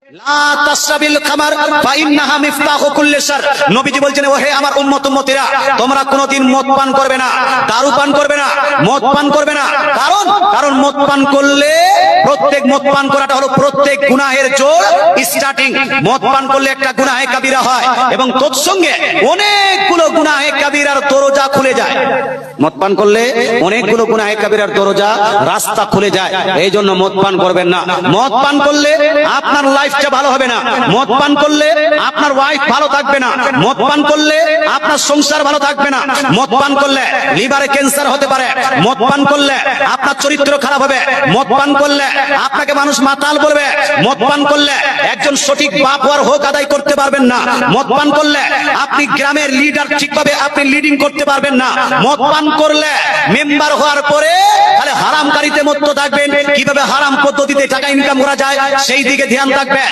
লা তাশরাবিল খামার ফাইন্নাহা মিফতাহু কুল্লি শার। নবীজি বলছেন, ও হে আমার উম্মত উম্মতিরা, তোমরা কোনোদিন মদ পান করবে না, দারু পান করবে না, মদ পান করবে না। কারণ মদ পান করলে প্রত্যেক মদ পান করাটা হলো প্রত্যেক গুনাহের জোর স্টার্টিং। মদ পান করলে একটা গুনাহে কাবিরা হয় এবং তৎসঙ্গে অনেকগুলো গুনাহে কাবিরার দরজা খুলে যায়। মদ পান করলে অনেকগুলো গুনাহে কাবিরার দরজা রাস্তা খুলে যায়। এই জন্য মদ পান করবেন না। মদ পান করলে আপনার লাইফটা ভালো হবে না। মদ পান করলে আপনার ওয়াইফ ভালো থাকবে না। মদ পান করলে আপনার সংসার ভালো থাকবে না। মদ পান করলে লিভারে ক্যান্সার হতে পারে। মদ পান করলে আপনার চরিত্র খারাপ হবে। মদ পান করলে আপনাকে মানুষ মাতাল বলবে। মদ পান করলে একজন সঠিক বাপ হওয়ার হক আদায় করতে পারবেন না। মদ পান করলে আপনি গ্রামের লিডার ঠিকভাবে আপনি লিডিং করতে পারবেন না। মদ পান করলে মেম্বার হওয়ার পরে তাহলে হারামকারীতে মত্ত থাকবেন। কিভাবে হারাম পদ্ধতিতে টাকা ইনকাম করা যায় সেই দিকে ধ্যান থাকবে।